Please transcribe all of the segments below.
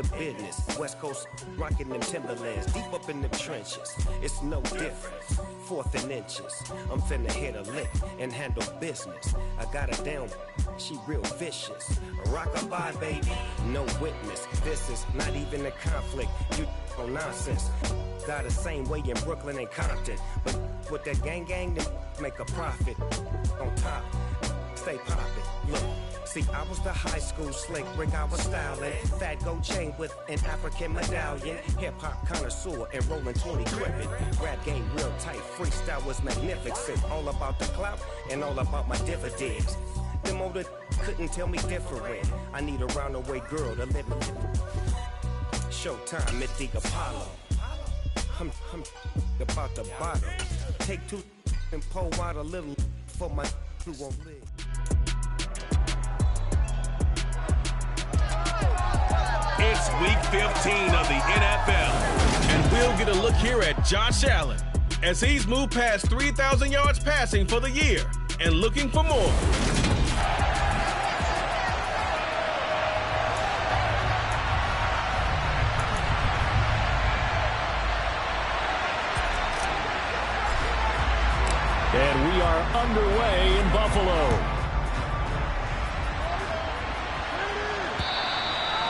to business. West Coast rocking them Timberlands, deep up in the trenches. It's no difference. 4th and inches. I'm finna hit a lick and handle business. I got her down, she real vicious. Rock-a-bye, baby, no witness. This is not even a conflict. You on nonsense. Got the same way in Brooklyn and Compton, but with that gang, they make a profit. On top, stay poppin'. Look. See, I was the high school slick Rick, I was styling. Fat gold chain with an African medallion. Hip-hop connoisseur and rolling 20 crippin'. Rap game real tight, freestyle was magnificent. All about the clout and all about my dividends. Them older couldn't tell me different. I need a roundaway girl to live in. Showtime at the Apollo. I'm about the bottle. Take 2 and pour out a little for my who won't live. It's week 15 of the NFL. And we'll get a look here at Josh Allen as he's moved past 3,000 yards passing for the year and looking for more. And we are underway in Buffalo.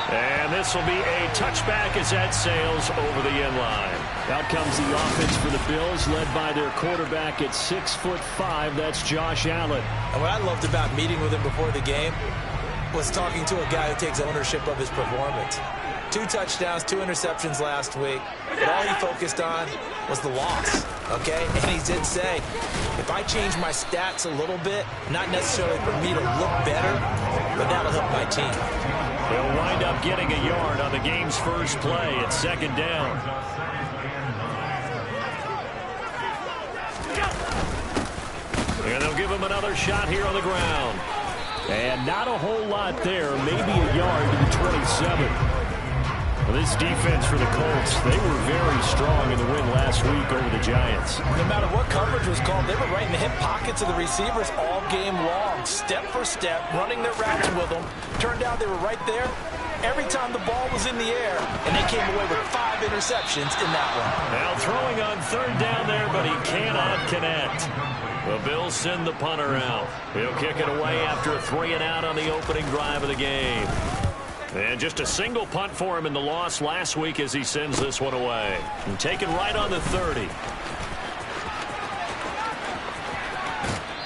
And this will be a touchback as that sails over the end line. Out comes the offense for the Bills, led by their quarterback at 6'5". That's Josh Allen. And what I loved about meeting with him before the game was talking to a guy who takes ownership of his performance. 2 touchdowns, 2 interceptions last week. But all he focused on was the loss, okay? And he did say, if I change my stats a little bit, not necessarily for me to look better, but that'll help my team. They'll wind up getting a yard on the game's first play at 2nd down. And they'll give him another shot here on the ground. And not a whole lot there, maybe a yard to the 27. Well, this defense for the Colts, they were very strong in the win last week over the Giants. No matter what coverage was called, they were right in the hip pockets of the receivers all game long, step for step, running their routes with them. Turned out they were right there every time the ball was in the air, and they came away with 5 interceptions in that one. Now throwing on 3rd down there, but he cannot connect. The Bills send the punter out. He'll kick it away after a 3-and-out on the opening drive of the game. And just a single punt for him in the loss last week as he sends this one away. And taken right on the 30.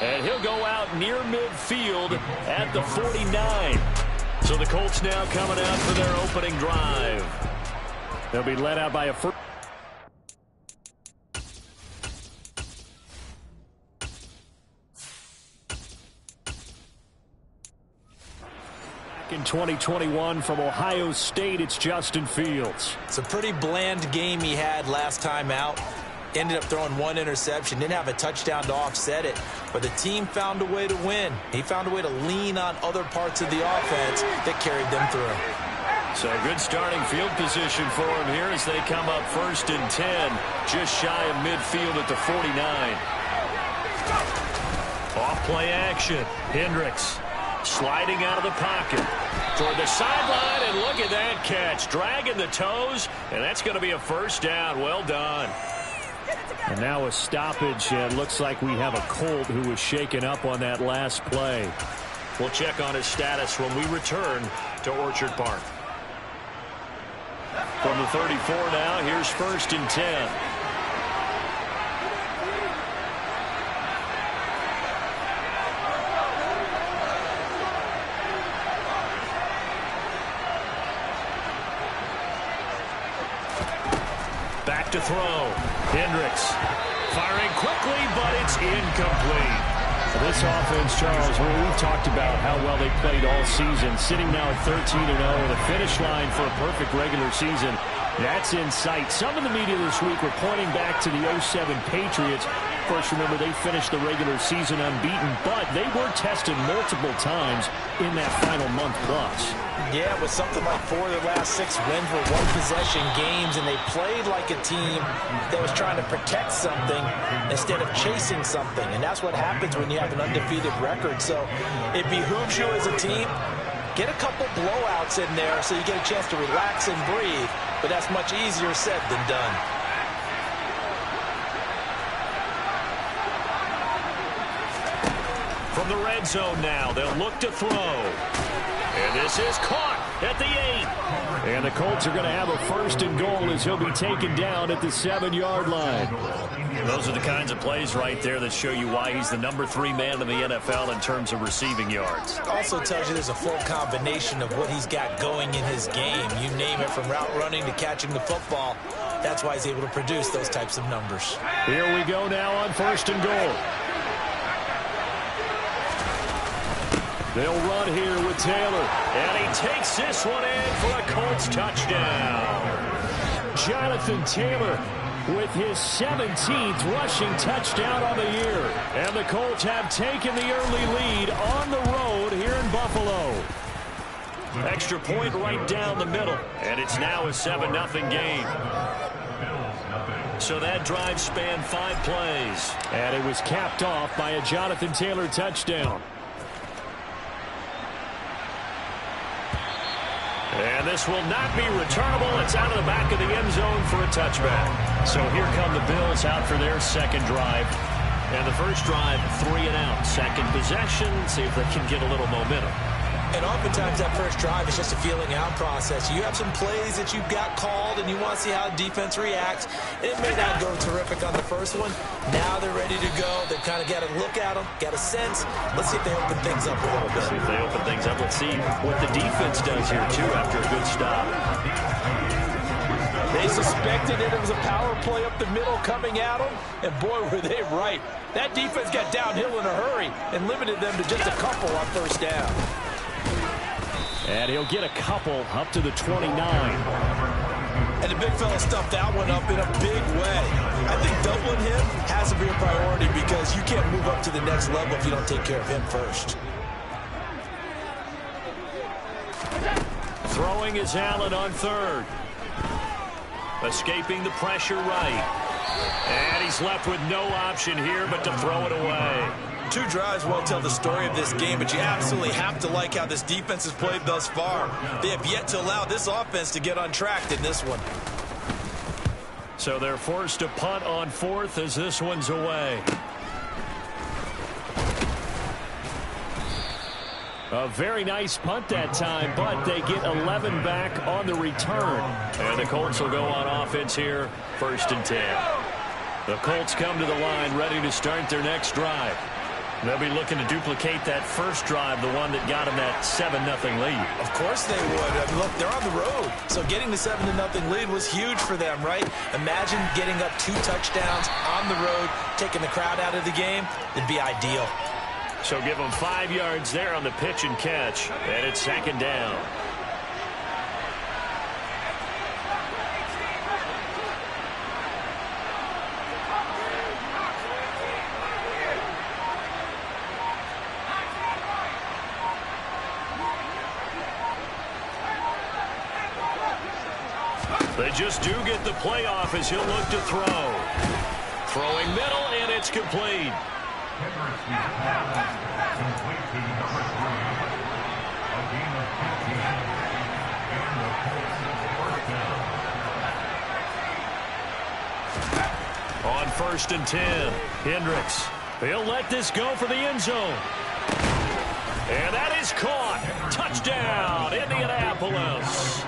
And he'll go out near midfield at the 49. So the Colts now coming out for their opening drive. They'll be led out by a first. In 2021 from Ohio State, it's Justin Fields. It's a pretty bland game he had last time out. Ended up throwing 1 interception. Didn't have a touchdown to offset it. But the team found a way to win. He found a way to lean on other parts of the offense that carried them through. So good starting field position for him here as they come up 1st and 10. Just shy of midfield at the 49. Off play action. Hendricks. Sliding out of the pocket toward the sideline, and look at that catch. Dragging the toes, and that's going to be a 1st down. Well done. And now a stoppage, and looks like we have a Colt who was shaken up on that last play. We'll check on his status when we return to Orchard Park. From the 34 now, here's 1st and 10. Back to throw. Hendricks firing quickly, but it's incomplete. This offense, Charles, we've talked about how well they played all season. Sitting now at 13-0 with a finish line for a perfect regular season. That's in sight. Some of the media this week were pointing back to the 07 Patriots. Of course, remember, they finished the regular season unbeaten, but they were tested multiple times in that final month plus. Yeah, it was something like 4 of their last 6 wins were one-possession games, and they played like a team that was trying to protect something instead of chasing something. And that's what happens when you have an undefeated record. So it behooves you as a team Get a couple blowouts in there so you get a chance to relax and breathe, but that's much easier said than done. From the red zone now, they'll look to throw. And this is caught at the 8. And the Colts are going to have a 1st and goal as he'll be taken down at the 7-yard line. Those are the kinds of plays right there that show you why he's the number 3 man in the NFL in terms of receiving yards. Also tells you there's a full combination of what he's got going in his game. You name it, from route running to catching the football. That's why he's able to produce those types of numbers. Here we go now on 1st and goal. They'll run here with Taylor. And he takes this one in for a Colts touchdown. Jonathan Taylor with his 17th rushing touchdown on the year. And the Colts have taken the early lead on the road here in Buffalo. Extra point right down the middle. And it's now a 7-0 game. So that drive spanned 5 plays. And it was capped off by a Jonathan Taylor touchdown. And this will not be returnable. It's out of the back of the end zone for a touchback. So here come the Bills out for their second drive. And the first drive, 3 and out. Second possession, see if they can get a little momentum. And oftentimes that first drive is just a feeling out process. You have some plays that you've got called and you want to see how the defense reacts. It may not go terrific on the first one. Now they're ready to go. They've kind of got to look at them, got a sense. Let's see if they open things up a little bit. See if they open things up. Let's see what the defense does here, too, after a good stop. They suspected that it was a power play up the middle coming at them, and boy, were they right. That defense got downhill in a hurry and limited them to just a couple on first down. And he'll get a couple up to the 29. And the big fella stuffed that one up in a big way. I think doubling him has to be a priority because you can't move up to the next level if you don't take care of him first. Throwing is Allen on 3rd. Escaping the pressure right. And he's left with no option here but to throw it away. 2 drives won't tell the story of this game, but you absolutely have to like how this defense has played thus far. They have yet to allow this offense to get untracked in this one. So they're forced to punt on 4th as this one's away. A very nice punt that time, but they get 11 back on the return. And the Colts will go on offense here, 1st and 10. The Colts come to the line ready to start their next drive. They'll be looking to duplicate that first drive, the one that got them that 7-0 lead. Of course they would. I mean, look, they're on the road. So getting the 7-0 lead was huge for them, right? Imagine getting up 2 touchdowns on the road, taking the crowd out of the game. It'd be ideal. So give them 5 yards there on the pitch and catch. And it's 2nd down. They just do get the playoff as he'll look to throw. Throwing middle, and it's complete. On 1st and 10, Hendricks. He'll let this go for the end zone. And that is caught. Touchdown, Indianapolis.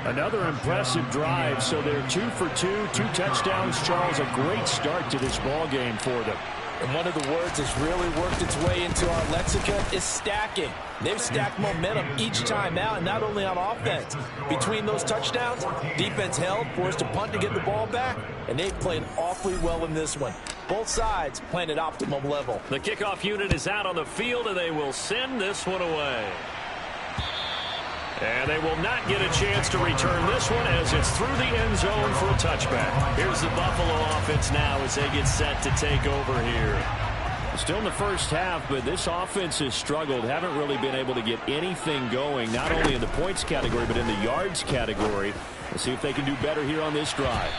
Another impressive drive, so they're 2 for 2, 2 touchdowns. Charles, a great start to this ball game for them. And one of the words that's really worked its way into our lexicon is stacking. They've stacked momentum each time out, and not only on offense. Between those touchdowns, defense held, forced to punt to get the ball back, and they've played awfully well in this one. Both sides playing at optimum level. The kickoff unit is out on the field, and they will send this one away. And they will not get a chance to return this one as it's through the end zone for a touchback. Here's the Buffalo offense now as they get set to take over here. Still in the first half, but this offense has struggled. Haven't really been able to get anything going, not only in the points category, but in the yards category. Let's see if they can do better here on this drive.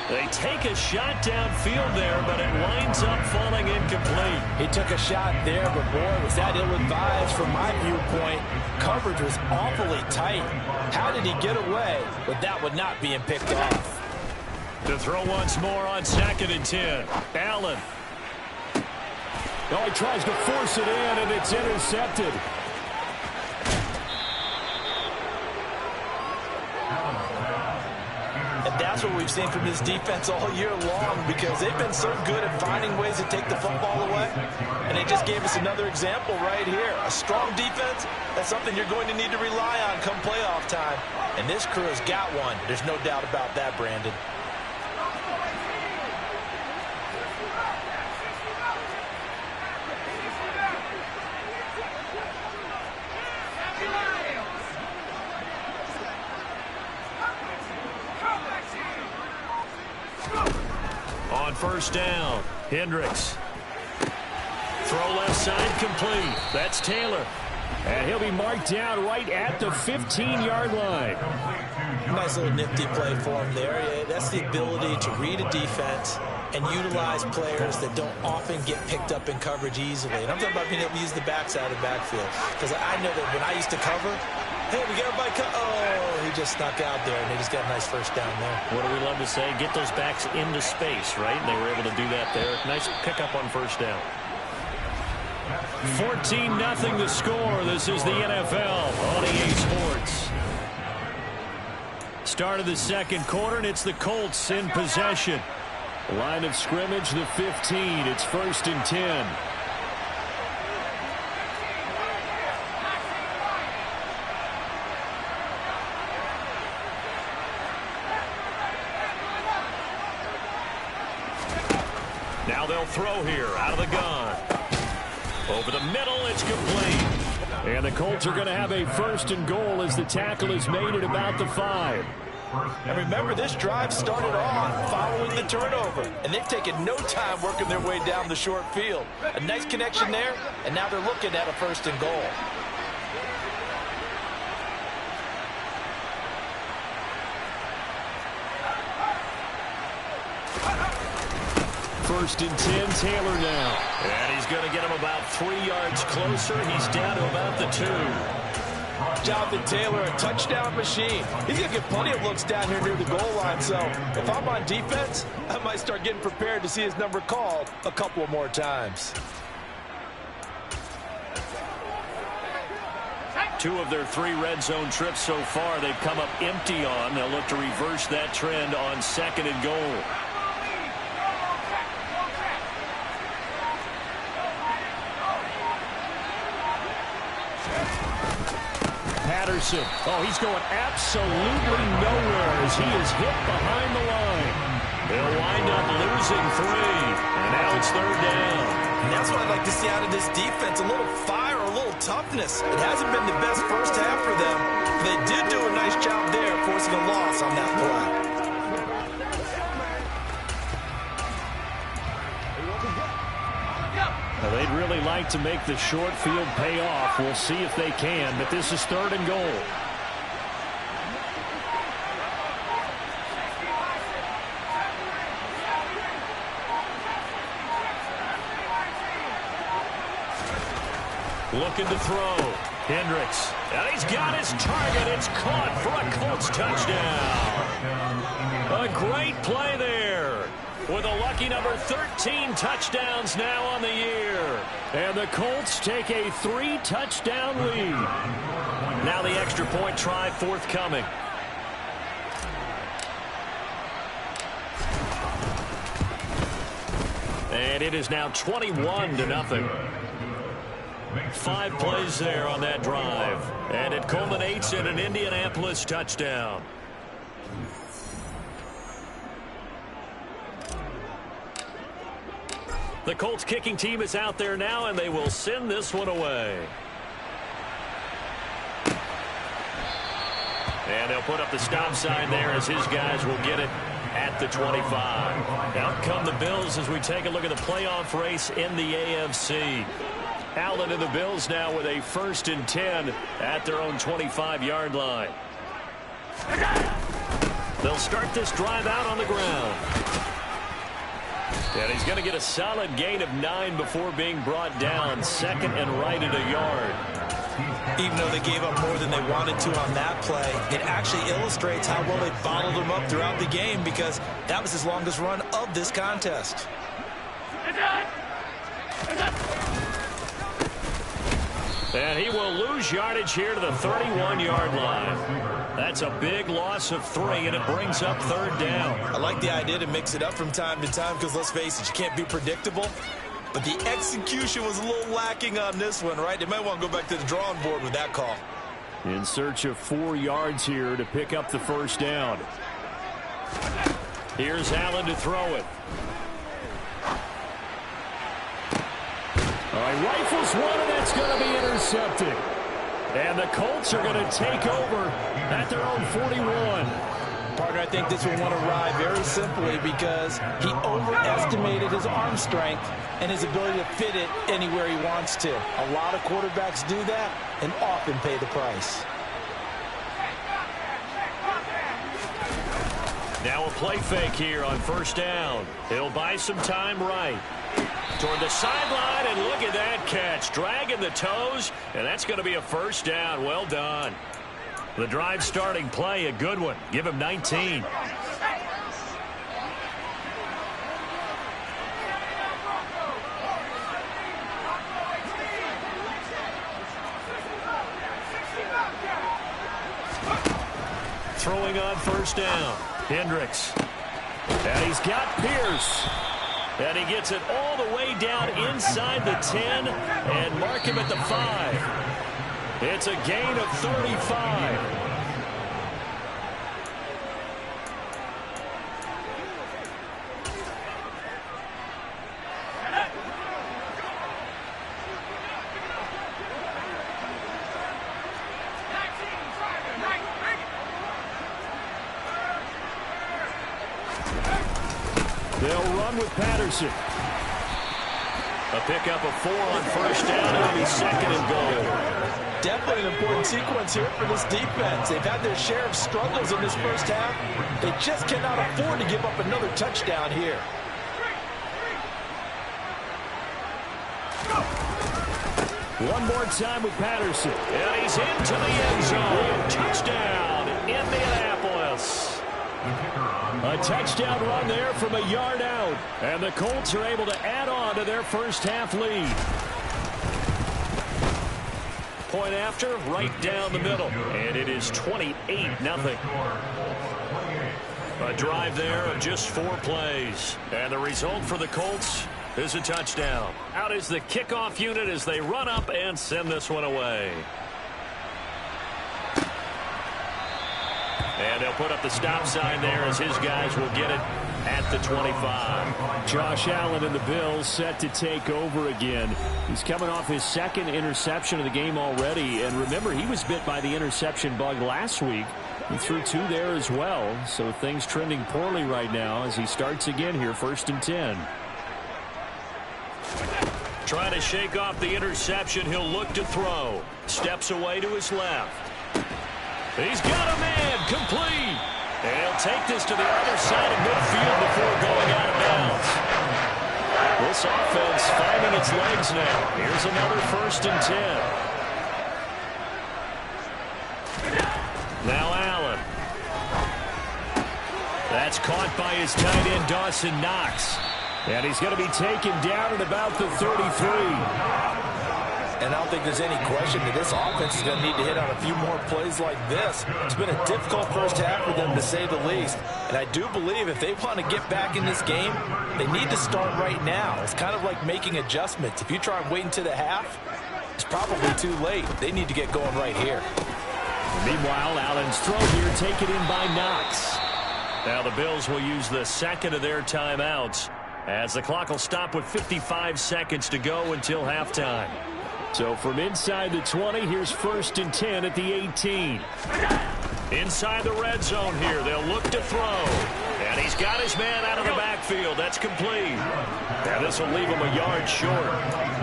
They take a shot downfield there, but it winds up falling incomplete. He took a shot there, but boy, was that ill-advised from my viewpoint. Coverage was awfully tight. How did he get away with that one not being picked off? To throw once more on 2nd and 10. Allen. Oh, he tries to force it in, and it's intercepted. And that's what we've seen from this defense all year long, because they've been so good at finding ways to take the football away. And they just gave us another example right here. A strong defense, that's something you're going to need to rely on come playoff time. And this crew has got one. There's no doubt about that, Brandon. On 1st down, Hendricks. Throw left side complete. That's Taylor. And he'll be marked down right at the 15-yard line. Nice little nifty play for him there. Yeah, that's the ability to read a defense and utilize players that don't often get picked up in coverage easily. And I'm talking about being able to use the backside of the backfield. Because I know that when I used to cover, hey, we got everybody oh, he just snuck out there, and they just got a nice 1st down there. What do we love to say? Get those backs into space, right? And they were able to do that there. Nice pickup on 1st down. 14-0 the score. This is the NFL on EA Sports. Start of the 2nd quarter, and it's the Colts in possession. Line of scrimmage, the 15. It's 1st and 10. Now they'll throw here out of the gun. Over the middle, it's complete. And the Colts are going to have a 1st and goal as the tackle is made at about the 5. And remember, this drive started off following the turnover. And they've taken no time working their way down the short field. A nice connection there, and now they're looking at a 1st and goal. First and 10, Taylor now. And he's going to get him about 3 yards closer. He's down to about the 2. Jonathan Taylor, a touchdown machine. He's going to get plenty of looks down here near the goal line. So if I'm on defense, I might start getting prepared to see his number called a couple more times. 2 of their 3 red zone trips so far they've come up empty on. They'll look to reverse that trend on 2nd and goal. Patterson. Oh, he's going absolutely nowhere as he is hit behind the line. They'll wind up losing 3. And now it's 3rd down. And that's what I'd like to see out of this defense. A little fire, a little toughness. It hasn't been the best first half for them. They did do a nice job there, forcing a loss on that play. Now, they'd really like to make the short field pay off. We'll see if they can, but this is 3rd and goal. Looking to throw. Hendricks. And he's got his target. It's caught for a Colts touchdown. A great play there. With a lucky number 13 touchdowns now on the year. And the Colts take a 3-touchdown lead. Now the extra point try forthcoming. And it is now 21-0. 5 plays there on that drive. And it culminates in an Indianapolis touchdown. The Colts kicking team is out there now, and they will send this one away. And they'll put up the stop sign there as his guys will get it at the 25. Out come the Bills as we take a look at the playoff race in the AFC. Allen and the Bills now with a 1st and 10 at their own 25-yard line. They'll start this drive out on the ground. And he's going to get a solid gain of 9 before being brought down. Second and right at a yard. Even though they gave up more than they wanted to on that play, it actually illustrates how well they bottled them up throughout the game, because that was his longest run of this contest. And he will lose yardage here to the 31-yard line. That's a big loss of 3, and it brings up third down. I like the idea to mix it up from time to time, because let's face it, you can't be predictable. But the execution was a little lacking on this one, right? They might want to go back to the drawing board with that call. In search of 4 yards here to pick up the first down. Here's Allen to throw it. All right, rifles one, and that's going to be intercepted. And the Colts are going to take over at their own 41. Partner, I think this will want to ride very simply because he overestimated his arm strength and his ability to fit it anywhere he wants to. A lot of quarterbacks do that and often pay the price. Now a play fake here on first down. He'll buy some time right. Toward the sideline, and look at that catch. Dragging the toes, and that's going to be a first down. Well done. The drive starting play, a good one. Give him 19. Throwing on first down. Hendricks. And he's got Pierce. And he gets it all the way down inside the 10 and mark him at the 5. It's a gain of 35. They'll run with Patterson. A pickup of 4 on first down. It'll be second and goal. Definitely an important sequence here for this defense. They've had their share of struggles in this first half. They just cannot afford to give up another touchdown here. One more time with Patterson. And he's into the end zone. Touchdown, Indianapolis. A touchdown run there from a yard out. And the Colts are able to add on to their first half lead. Point after, right down the middle. And it is 28-0. A drive there of just 4 plays. And the result for the Colts is a touchdown. Out is the kickoff unit as they run up and send this one away. And they'll put up the stop sign there as his guys will get it at the 25. Josh Allen and the Bills set to take over again. He's coming off his second interception of the game already. And remember, he was bit by the interception bug last week. He threw 2 there as well. So things trending poorly right now as he starts again here, 1st and 10. Trying to shake off the interception. He'll look to throw. Steps away to his left. He's got a man, complete. And he'll take this to the other side of midfield before going out of bounds. This offense finding its legs now. Here's another 1st and 10. Now Allen. That's caught by his tight end, Dawson Knox. And he's going to be taken down at about the 33. And I don't think there's any question that this offense is going to need to hit on a few more plays like this. It's been a difficult first half for them, to say the least. And I do believe if they want to get back in this game, they need to start right now. It's kind of like making adjustments. If you try and wait until the half, it's probably too late. They need to get going right here. Meanwhile, Allen's throw here taken in by Knox. Now the Bills will use the second of their timeouts as the clock will stop with 55 seconds to go until halftime. So from inside the 20, here's 1st and 10 at the 18. Inside the red zone here, they'll look to throw. And he's got his man out of the backfield. That's complete. Now this will leave him a yard short.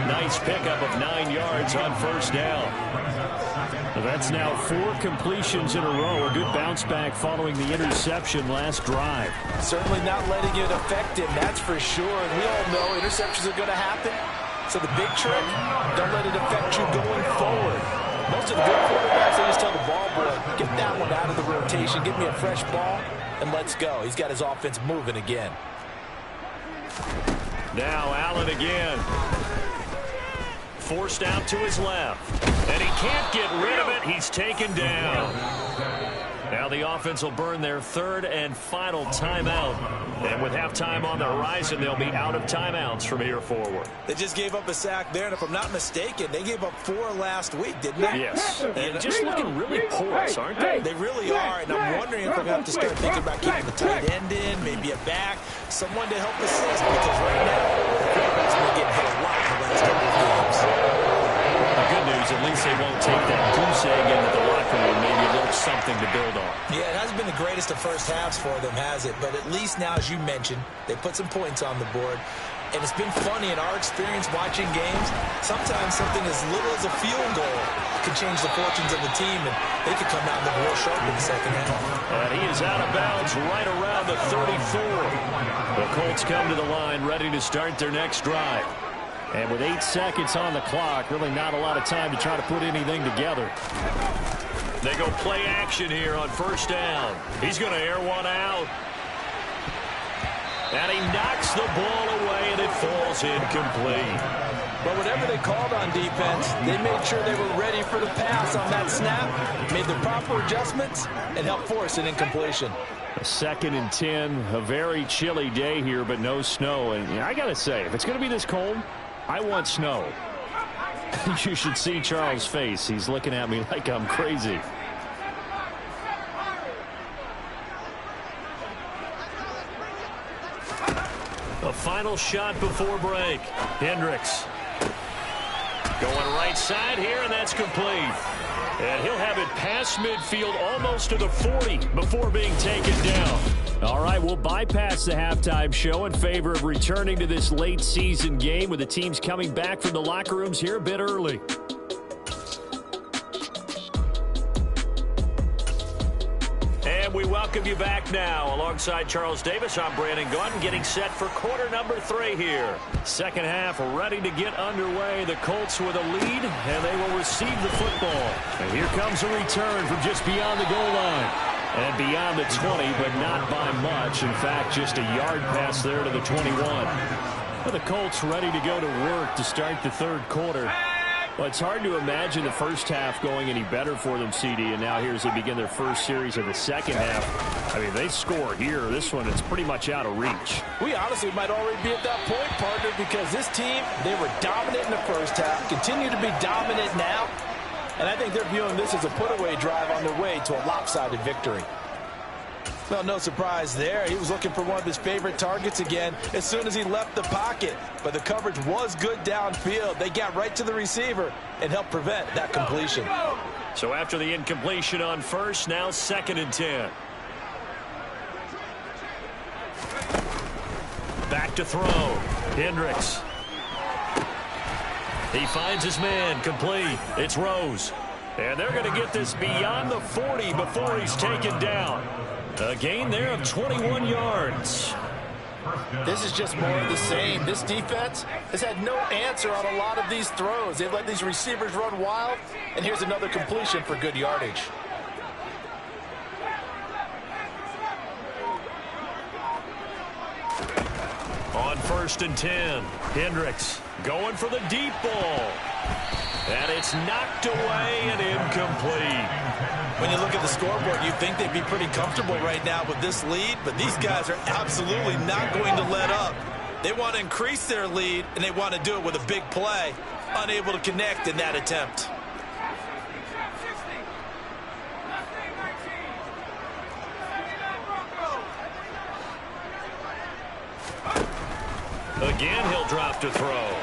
Nice pickup of 9 yards on first down. That's now 4 completions in a row. A good bounce back following the interception last drive. Certainly not letting it affect him, that's for sure. And we all know interceptions are going to happen. So the big trick, don't let it affect you going forward. Most of the good quarterbacks, they just tell the ball boy, get that one out of the rotation, give me a fresh ball, and let's go. He's got his offense moving again. Now Allen again. Forced out to his left. And he can't get rid of it. He's taken down. Now the offense will burn their 3rd and final timeout. And with halftime on the horizon, they'll be out of timeouts from here forward. They just gave up a sack there, and if I'm not mistaken, they gave up 4 last week, didn't they? Yes. And just looking really porous, aren't they? They really are, and I'm wondering if they're going to have to start thinking about keeping the tight end in, maybe a back, someone to help assist, because right now, the quarterback's been getting hit a lot in the last couple of games. The good news, at least they won't take that goose egg into the locker room, maybe a little something to build on. Yeah, it hasn't been the greatest of first halves for them, has it? But at least now, as you mentioned, they put some points on the board. And it's been funny in our experience watching games. Sometimes something as little as a field goal can change the fortunes of the team, and they could come out and look real sharp in the second half. And he is out of bounds right around the 34. The Colts come to the line ready to start their next drive. And with 8 seconds on the clock, really not a lot of time to try to put anything together. They go play action here on first down. He's going to air one out. And he knocks the ball away, and it falls incomplete. But whatever they called on defense, they made sure they were ready for the pass on that snap, made the proper adjustments, and helped force an incompletion. A 2nd and 10, a very chilly day here, but no snow. And I got to say, if it's going to be this cold, I want snow. You should see Charles' face. He's looking at me like I'm crazy. A final shot before break. Hendricks going right side here, and that's complete. And he'll have it past midfield almost to the 40 before being taken down. All right, we'll bypass the halftime show in favor of returning to this late season game with the teams coming back from the locker rooms here a bit early. And we welcome you back now. Alongside Charles Davis, I'm Brandon Gunn, getting set for quarter number 3 here. Second half ready to get underway. The Colts with a lead, and they will receive the football. And here comes a return from just beyond the goal line. And beyond the 20, but not by much. In fact, just a yard pass there to the 21. Well, the Colts ready to go to work to start the 3rd quarter. Well, it's hard to imagine the first half going any better for them, CD, and now here as they begin their first series of the second half. I mean, they score here. This one, it's pretty much out of reach. We honestly might already be at that point, partner, because this team, they were dominant in the first half, continue to be dominant now, and I think they're viewing this as a put-away drive on their way to a lopsided victory. Well, no surprise there. He was looking for one of his favorite targets again as soon as he left the pocket. But the coverage was good downfield. They got right to the receiver and helped prevent that completion. So after the incompletion on first, now 2nd and 10. Back to throw. Hendricks. He finds his man, complete. It's Rose. And they're going to get this beyond the 40 before he's taken down. A gain there of 21 yards. This is just more of the same. This defense has had no answer on a lot of these throws. They've let these receivers run wild, and here's another completion for good yardage. On 1st and 10, Hendricks going for the deep ball. And it's knocked away and incomplete. When you look at the scoreboard, you'd think they'd be pretty comfortable right now with this lead, but these guys are absolutely not going to let up. They want to increase their lead, and they want to do it with a big play. Unable to connect in that attempt. Again, he'll drop to throw.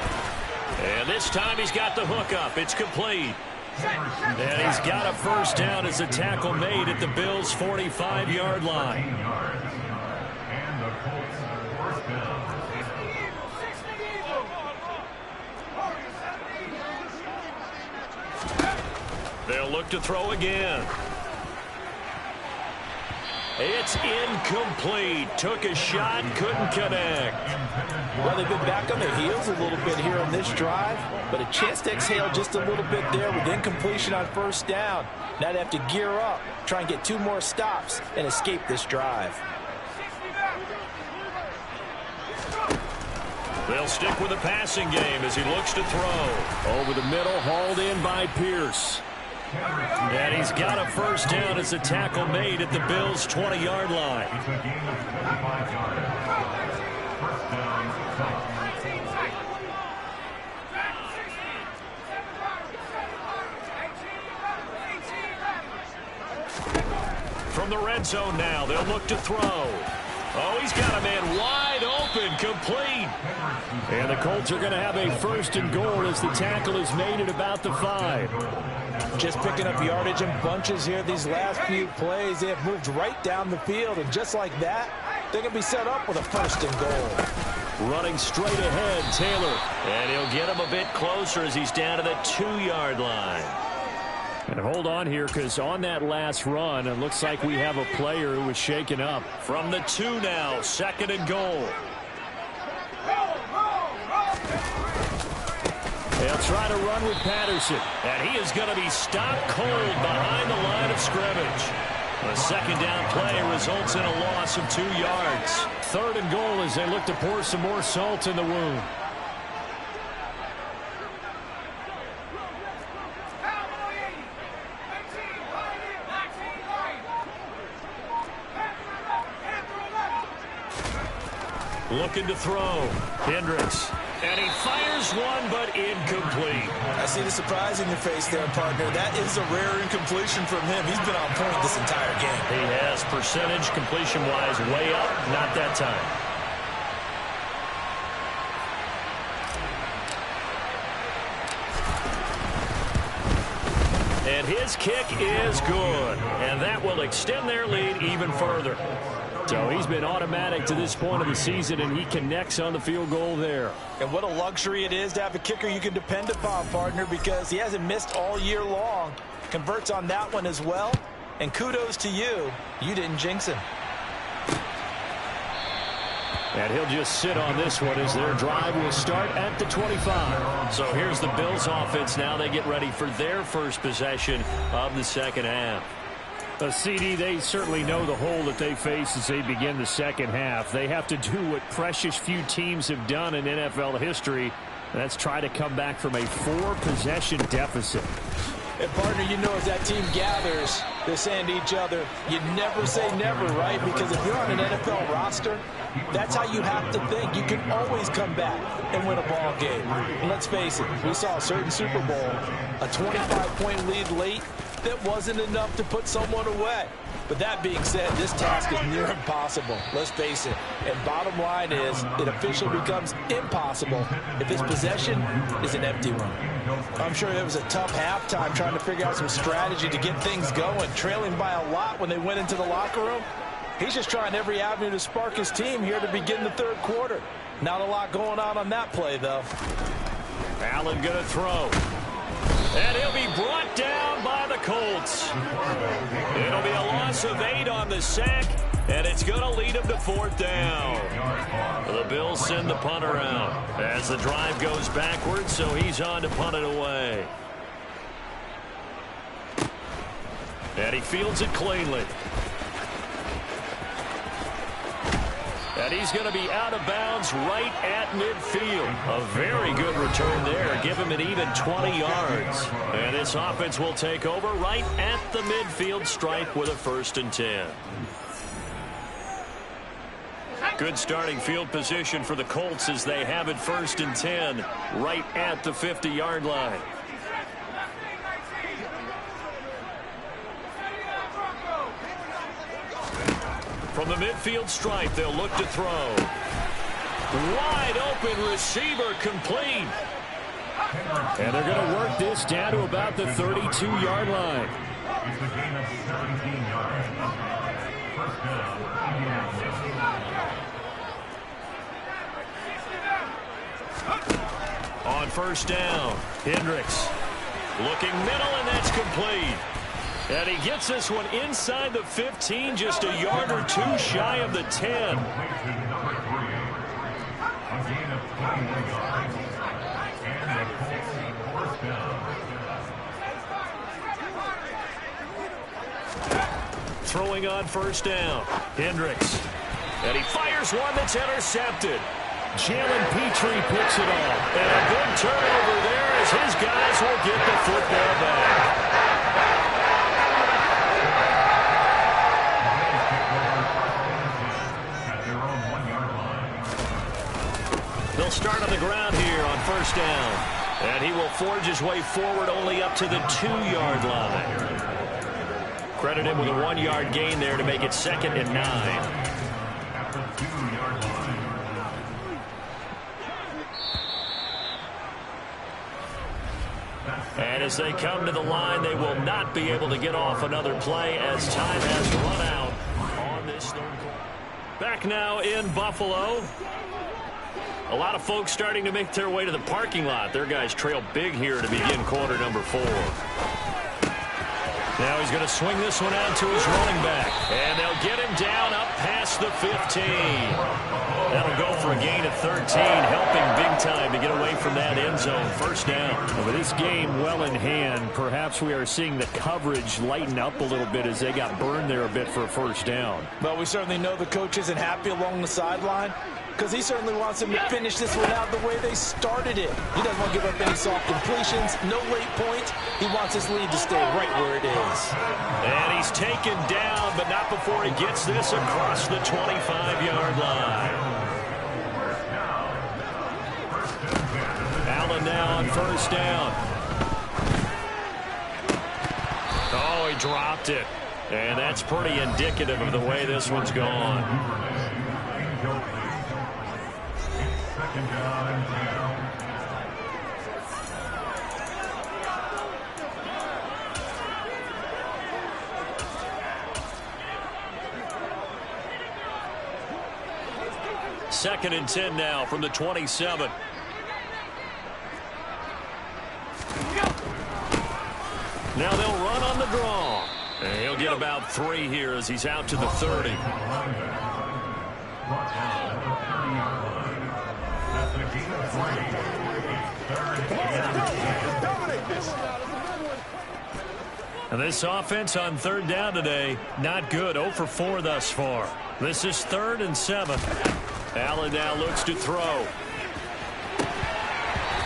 And this time he's got the hook up. It's complete. And he's got a first down as a tackle made at the Bills' 45-yard line. They'll look to throw again. It's incomplete. Took a shot, couldn't connect. Well, they've been back on their heels a little bit here on this drive, but a chance to exhale just a little bit there with incompletion on first down. Now they have to gear up, try and get 2 more stops, and escape this drive. They'll stick with the passing game as he looks to throw. Over the middle, hauled in by Pierce. And he's got a first down as a tackle made at the Bills' 20-yard line. From the red zone now, they'll look to throw. Oh, he's got a man wide open, complete. And the Colts are going to have a first and goal as the tackle is made at about the 5. Just picking up yardage in bunches here these last few plays. They have moved right down the field, and just like that, they're going to be set up with a first and goal. Running straight ahead, Taylor. And he'll get him a bit closer as he's down to the 2-yard line. And hold on here, because on that last run, it looks like we have a player who was shaken up. From the 2 now, second and goal. They'll try to run with Patterson, and he is going to be stopped cold behind the line of scrimmage. The second down play results in a loss of 2 yards. Third and goal as they look to pour some more salt in the wound. Looking to throw. Hendricks. And he fires one, but incomplete. I see the surprise in your face there, partner. That is a rare incompletion from him. He's been on point this entire game. He has percentage completion-wise way up. Not that time. And his kick is good. And that will extend their lead even further. So he's been automatic to this point of the season, and he connects on the field goal there. And what a luxury it is to have a kicker you can depend upon, partner, because he hasn't missed all year long. Converts on that one as well. And kudos to you. You didn't jinx him. And he'll just sit on this one as their drive will start at the 25. So here's the Bills offense now. They get ready for their first possession of the second half. CD, they certainly know the hole that they face as they begin the second half. They have to do what precious few teams have done in NFL history. That's try to come back from a 4-possession deficit. And, partner, you know as that team gathers, they're saying to each other, you never say never, right? Because if you're on an NFL roster, that's how you have to think. You can always come back and win a ball game. And let's face it, we saw a certain Super Bowl, a 25-point lead late, that wasn't enough to put someone away. But that being said, this task is near impossible. Let's face it. And bottom line is, it officially becomes impossible if this possession is an empty one. I'm sure it was a tough halftime trying to figure out some strategy to get things going, trailing by a lot when they went into the locker room. He's just trying every avenue to spark his team here to begin the third quarter. Not a lot going on that play, though. Allen going to throw. And he'll be brought down by the Colts. It'll be a loss of 8 on the sack, and it's going to lead them to fourth down. The Bills send the punter out as the drive goes backwards, so he's on to punt it away. And he fields it cleanly. And he's going to be out of bounds right at midfield. A very good return there. Give him an even 20 yards. And this offense will take over right at the midfield stripe with a 1st and 10. Good starting field position for the Colts as they have it 1st and 10 right at the 50-yard line. From the midfield stripe, they'll look to throw. Wide open receiver complete. And they're going to work this down to about the 32-yard line. It's a gain of 17 yards. First down, Indianapolis. On first down, Hendricks looking middle, and that's complete. And he gets this one inside the 15, just a yard or two shy of the 10. Number 3, a gain of 21 yards. And the Colts fourth down. Throwing on first down, Hendricks. And he fires one that's intercepted. Jalen Petrie picks it off. And a good turnover there as his guys will get the football back. At their own 1-yard line. They'll start on the ground here on first down. And he will forge his way forward only up to the 2-yard line. Credit him with a 1-yard gain there to make it 2nd and 9. At the 2-yard line. And as they come to the line, they will not be able to get off another play as time has run out on this third quarter. Back now in Buffalo. A lot of folks starting to make their way to the parking lot. Their guys trail big here to begin quarter number 4. Now he's going to swing this one out to his running back. And they'll get him down up past the 15. That'll go for a gain of 13, helping big time to get away from that end zone. First down. With this game well in hand, perhaps we are seeing the coverage lighten up a little bit as they got burned there a bit for a first down. Well, we certainly know the coach isn't happy along the sideline because he certainly wants them to finish this one out the way they started it. He doesn't want to give up any soft completions, no late points. He wants his lead to stay right where it is. And he's taken down, but not before he gets this across the 25-yard line. Allen now on first down. Oh, he dropped it. And that's pretty indicative of the way this one's gone. Second down and 10. Second and 10 now from the 27. Now they'll run on the draw. And he'll get about 3 here as he's out to the 30. And this offense on third down today, not good. 0 for 4 thus far. This is 3rd and 7. Allen now looks to throw.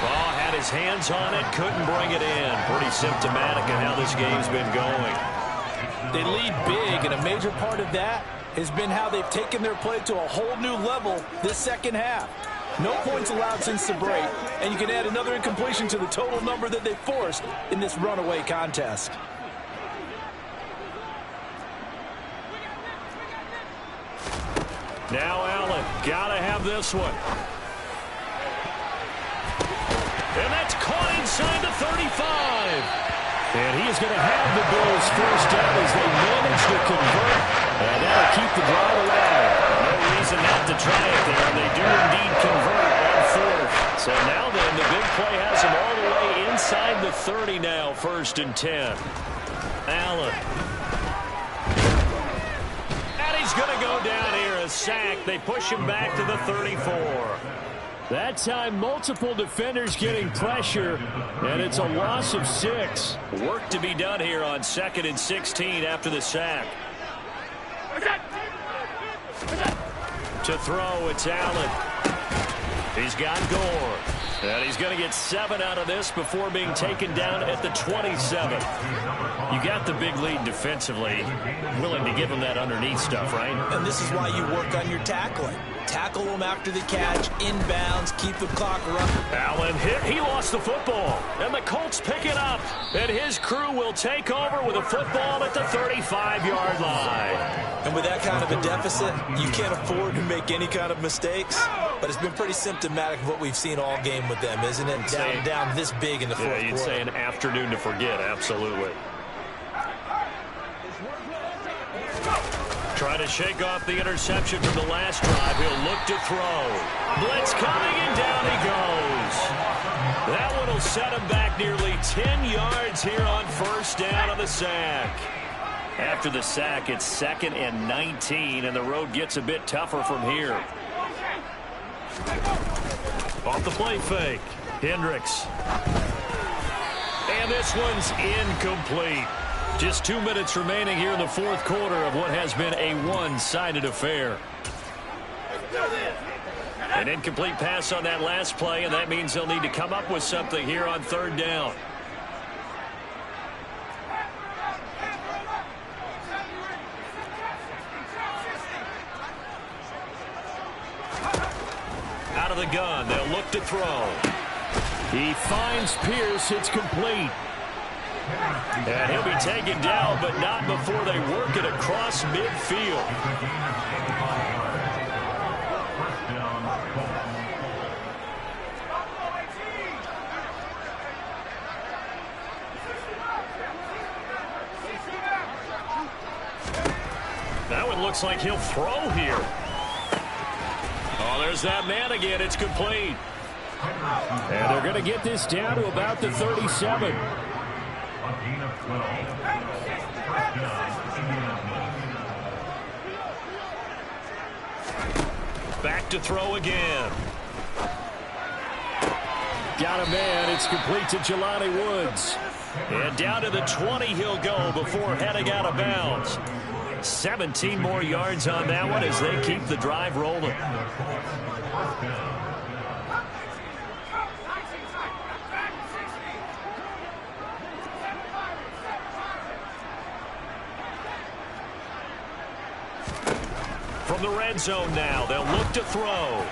Oh, had his hands on it, couldn't bring it in. Pretty symptomatic of how this game's been going. They lead big, and a major part of that has been how they've taken their play to a whole new level this second half. No points allowed since the break, and you can add another incompletion to the total number that they forced in this runaway contest. Now Allen, gotta have this one. And that's caught inside the 35. And he is going to have the Bills first down as they manage to convert. And that'll keep the drive alive. No reason not to try it there. They do indeed convert on 4th. So now then, the big play has him all the way inside the 30 now, 1st and 10. Allen. And he's going to go down here, a sack. They push him back to the 34. That time, multiple defenders getting pressure, and it's a loss of 6. Work to be done here on 2nd and 16 after the sack. To throw, it's Allen. He's got Gore. And he's going to get 7 out of this before being taken down at the 27. You got the big lead defensively. Willing to give him that underneath stuff, right? And this is why you work on your tackling. Tackle them after the catch, inbounds, keep the clock running. Allen hit. He lost the football. And the Colts pick it up. And his crew will take over with a football at the 35-yard line. And with that kind of a deficit, you can't afford to make any kind of mistakes. But it's been pretty symptomatic of what we've seen all game with them, isn't it? Down this big in the fourth quarter. You'd say an afternoon to forget, absolutely. Trying to shake off the interception from the last drive. He'll look to throw. Blitz coming, and down he goes. That one will set him back nearly 10 yards here on first down on the sack. After the sack, it's 2nd and 19, and the road gets a bit tougher from here. Off the play fake. Hendricks. And this one's incomplete. Just 2 minutes remaining here in the fourth quarter of what has been a one-sided affair. An incomplete pass on that last play, and that means they'll need to come up with something here on third down. Out of the gun, they'll look to throw. He finds Pierce. It's complete. And he'll be taken down, but not before they work it across midfield. That one looks like he'll throw here. Oh, there's that man again. It's complete. And they're going to get this down to about the 37. Back to throw again. Got a man. It's complete to Jelani Woods. And down to the 20 he'll go before heading out of bounds. 17 more yards on that one as they keep the drive rolling. From the red zone now, they'll look to throw.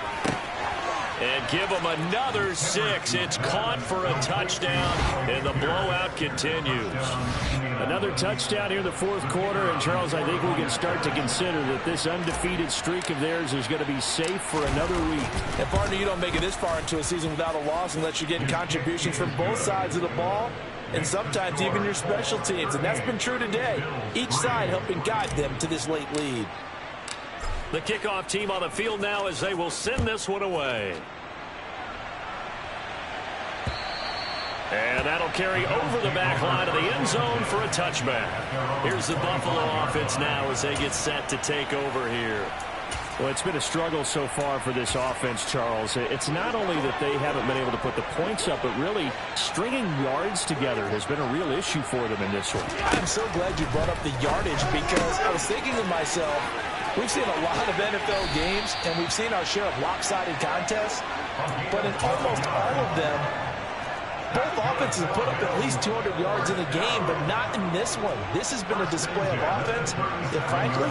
And give them another 6. It's caught for a touchdown, and the blowout continues. Another touchdown here in the fourth quarter, and Charles, I think we can start to consider that this undefeated streak of theirs is going to be safe for another week. And partner, you don't make it this far into a season without a loss unless you're getting contributions from both sides of the ball, and sometimes even your special teams, and that's been true today. Each side helping guide them to this late lead. The kickoff team on the field now as they will send this one away. And that'll carry over the back line of the end zone for a touchback. Here's the Buffalo offense now as they get set to take over here. Well, it's been a struggle so far for this offense, Charles. It's not only that they haven't been able to put the points up, but really stringing yards together has been a real issue for them in this one. I'm so glad you brought up the yardage because I was thinking to myself, we've seen a lot of NFL games, and we've seen our share of lopsided contests, but in almost all of them, both offenses have put up at least 200 yards in a game, but not in this one. This has been a display of offense that, frankly,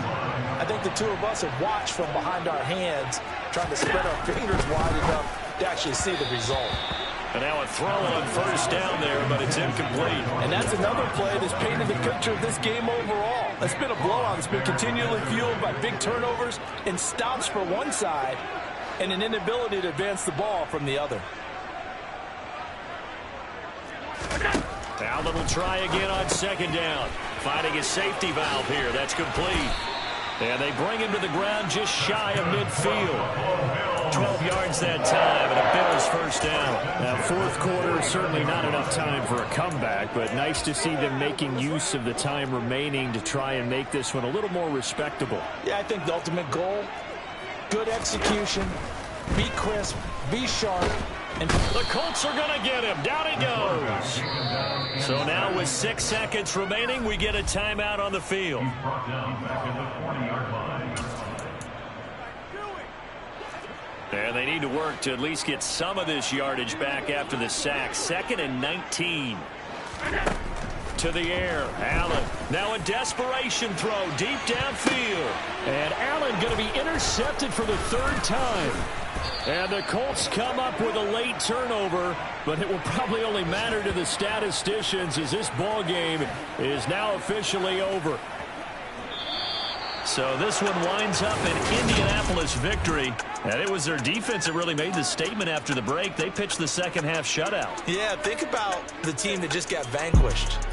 I think the two of us have watched from behind our hands, trying to spread our fingers wide enough to actually see the result. And now a throw on first down there, but it's incomplete. And that's another play that's painted the picture of this game overall. It's been a blowout that's been continually fueled by big turnovers and stops for one side and an inability to advance the ball from the other. Allen will try again on second down. Finding a safety valve here. That's complete. And they bring him to the ground just shy of midfield. 12 yards that time, and a Bills first down. Now, fourth quarter, certainly not enough time for a comeback, but nice to see them making use of the time remaining to try and make this one a little more respectable. Yeah, I think the ultimate goal, good execution, be crisp, be sharp. And the Colts are going to get him. Down he goes. So now with 6 seconds remaining, we get a timeout on the field. And they need to work to at least get some of this yardage back after the sack. 2nd and 19. To the air. Allen. Now a desperation throw deep downfield. And Allen going to be intercepted for the 3rd time. And the Colts come up with a late turnover, but it will probably only matter to the statisticians as this ball game is now officially over. So this one winds up an Indianapolis victory. And it was their defense that really made the statement after the break. They pitched the second half shutout. Yeah, think about the team that just got vanquished.